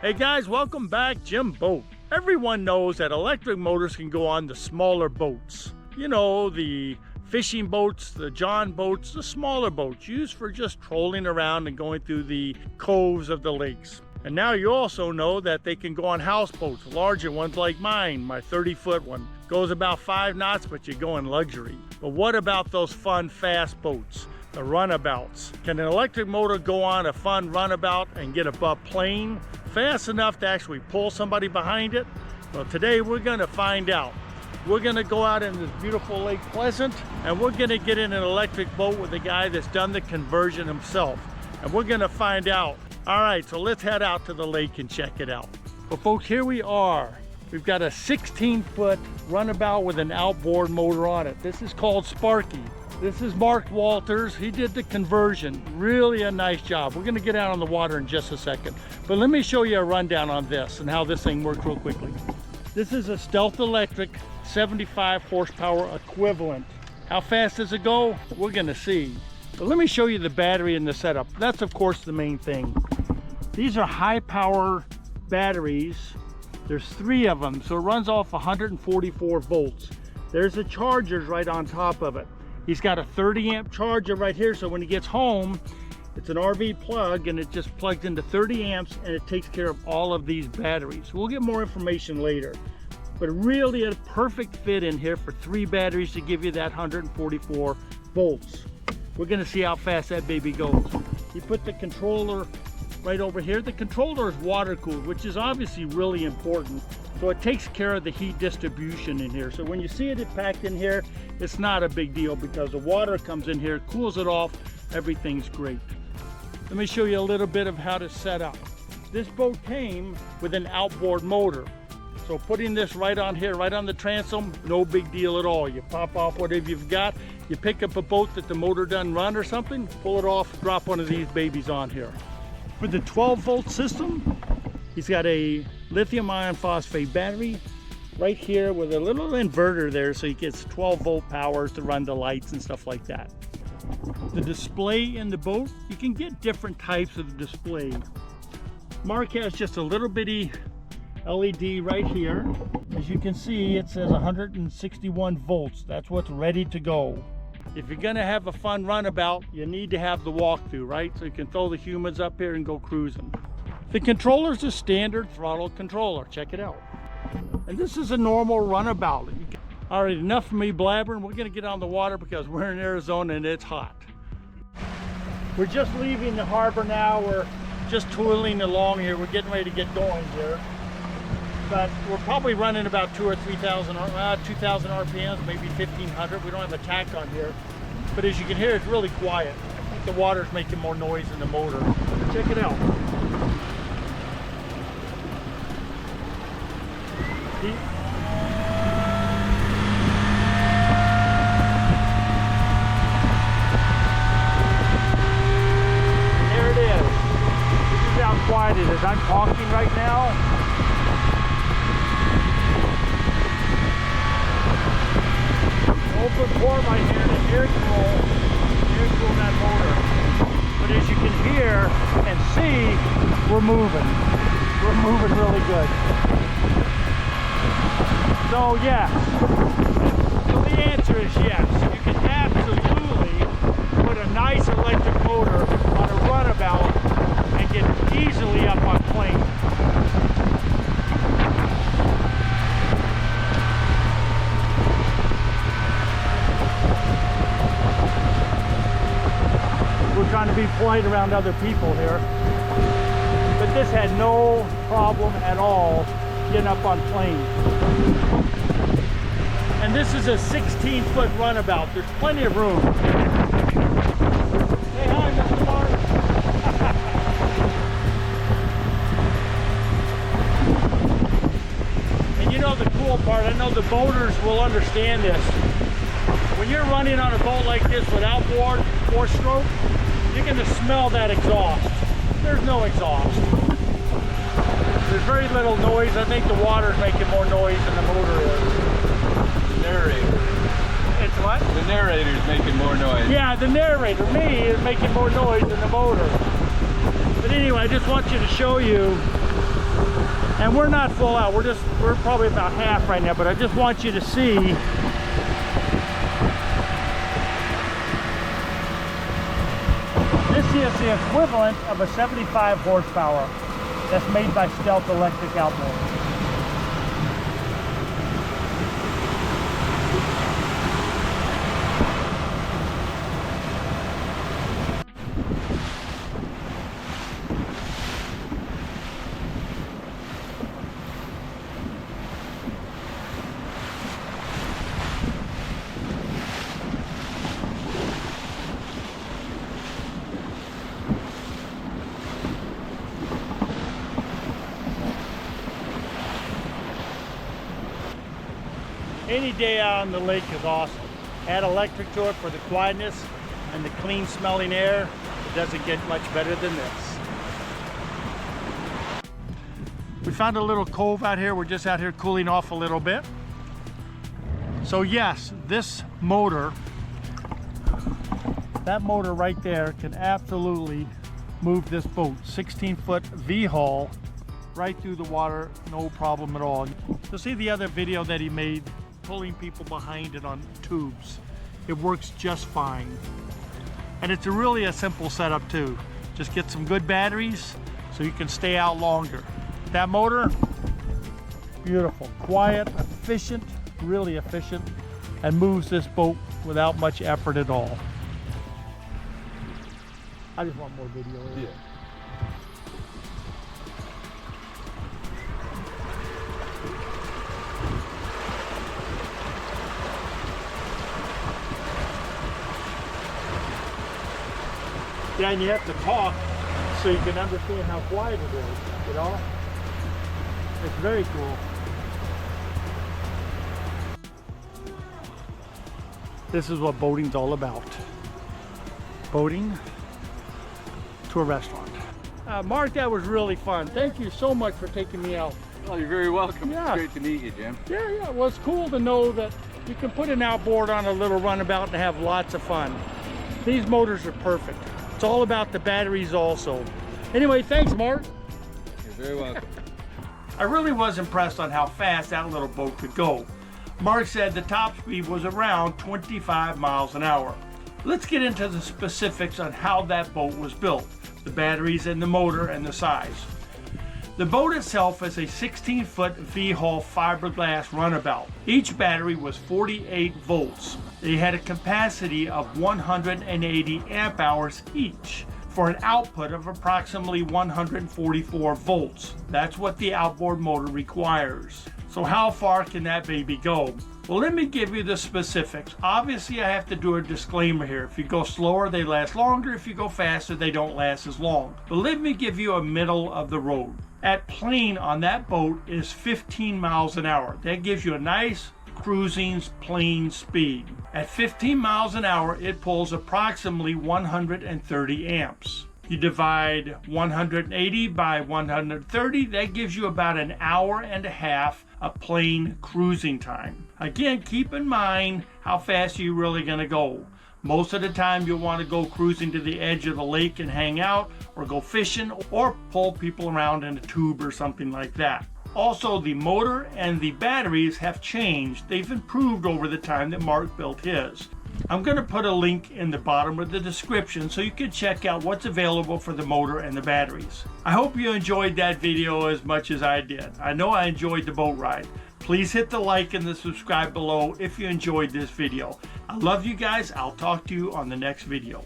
Hey guys, welcome back. Jim Boat. Everyone knows that electric motors can go on the smaller boats. You know, the fishing boats, the John boats, the smaller boats used for just trolling around and going through the coves of the lakes. And now you also know that they can go on houseboats, larger ones like mine. My 30-foot one goes about 5 knots, but you go in luxury. But what about those fun, fast boats? The runabouts. Can an electric motor go on a fun runabout and get above plane fast enough to actually pull somebody behind it? Well, today we're going to find out. We're going to go out in this beautiful Lake Pleasant, and we're going to get in an electric boat with a guy that's done the conversion himself. And we're going to find out. All right, so let's head out to the lake and check it out. Well, folks, here we are. We've got a 16-foot runabout with an outboard motor on it. This is called Sparky. This is Mark Walters. He did the conversion. Really a nice job. We're going to get out on the water in just a second. But let me show you a rundown on this and how this thing works real quickly. This is a Stealth Electric 75 horsepower equivalent. How fast does it go? We're going to see. But let me show you the battery and the setup. That's, of course, the main thing. These are high power batteries. There's 3 of them, so it runs off 144 volts. There's the chargers right on top of it. He's got a 30 amp charger right here, so when he gets home, it's an RV plug and it just plugs into 30 amps and it takes care of all of these batteries. We'll get more information later. But really a perfect fit in here for 3 batteries to give you that 144 volts. We're gonna see how fast that baby goes. He put the controller right over here. The controller is water cooled, which is obviously really important. So it takes care of the heat distribution in here. So when you see it packed in here, it's not a big deal because the water comes in here, cools it off, everything's great. Let me show you a little bit of how to set up. This boat came with an outboard motor. So putting this right on here, right on the transom, no big deal at all. You pop off whatever you've got, you pick up a boat that the motor doesn't run or something, pull it off, drop one of these babies on here. For the 12-volt system, he's got a lithium iron phosphate battery right here with a little inverter there, so he gets 12-volt powers to run the lights and stuff like that. The display in the boat, you can get different types of display. Mark has just a little bitty LED right here. As you can see, it says 161 volts. That's what's ready to go. If you're gonna have a fun runabout, you need to have the walkthrough, right? So you can throw the humans up here and go cruising. The controller's a standard throttle controller. Check it out. And this is a normal runabout. All right, enough of me blabbering. We're gonna get on the water because we're in Arizona and it's hot. We're just leaving the harbor now. We're just tooling along here. We're getting ready to get going here. But we're probably running about 2,000 or 3,000, 2,000 RPMs, maybe 1,500. We don't have a tack on here. But as you can hear, it's really quiet. I think the water's making more noise than the motor. Check it out. There it is. This is how quiet it is. I'm talking right now. Open port right here to air cool that motor. But as you can hear and see, we're moving. We're moving really good. So yes. So the answer is yes. You can absolutely put a nice electric motor on a runabout and get easily up on plane. We're trying to be polite around other people here, but this had no problem at all getting up on planes. And this is a 16-foot runabout. There's plenty of room. Say hi, Mr. Mark. And you know the cool part, I know the boaters will understand this. When you're running on a boat like this with outboard, 4-stroke, you're going to smell that exhaust. There's no exhaust. There's very little noise. I think the water's making more noise than the motor is. The narrator. It's what? The narrator's making more noise. Yeah, the narrator, me, is making more noise than the motor. But anyway, I just want you to show you And we're not full out, we're probably about half right now, but I just want you to see this is the equivalent of a 75 horsepower that's made by Stealth Electric Outboard. Any day out on the lake is awesome. Add electric to it for the quietness and the clean smelling air. It doesn't get much better than this. We found a little cove out here. We're just out here cooling off a little bit. So yes, this motor, that motor right there can absolutely move this boat. 16-foot V-hull right through the water, no problem at all. You'll see the other video that he made pulling people behind it on tubes. It works just fine. And it's really a simple setup too. Just get some good batteries so you can stay out longer. That motor, beautiful, quiet, efficient, really efficient, and moves this boat without much effort at all. I just want more video. Yeah. Yeah, and you have to talk so you can understand how quiet it is, you know? It's very cool. This is what boating's all about. Boating to a restaurant. Mark, that was really fun. Thank you so much for taking me out. Oh, you're very welcome. Yeah. It's great to meet you, Jim. Yeah, well, it's cool to know that you can put an outboard on a little runabout and have lots of fun. These motors are perfect. It's all about the batteries also. Anyway, thanks, Mark. You're very welcome. I really was impressed on how fast that little boat could go. Mark said the top speed was around 25 miles an hour. Let's get into the specifics on how that boat was built, the batteries and the motor and the size. The boat itself is a 16-foot V-hull fiberglass runabout. Each battery was 48 volts. They had a capacity of 180 amp hours each for an output of approximately 144 volts. That's what the outboard motor requires. So how far can that baby go? Well, let me give you the specifics. Obviously, I have to do a disclaimer here. If you go slower, they last longer. If you go faster, they don't last as long. But let me give you a middle of the road. At plane on that boat is 15 miles an hour. That gives you a nice cruising plane speed. At 15 miles an hour, it pulls approximately 130 amps. You divide 180 by 130, that gives you about an hour and a half of plane cruising time. Again, keep in mind how fast you're really going to go. Most of the time you'll want to go cruising to the edge of the lake and hang out, or go fishing, or pull people around in a tube or something like that. Also, the motor and the batteries have changed. They've improved over the time that Mark built his. I'm going to put a link in the bottom of the description so you can check out what's available for the motor and the batteries. I hope you enjoyed that video as much as I did. I know I enjoyed the boat ride. Please hit the like and the subscribe below if you enjoyed this video. I love you guys. I'll talk to you on the next video.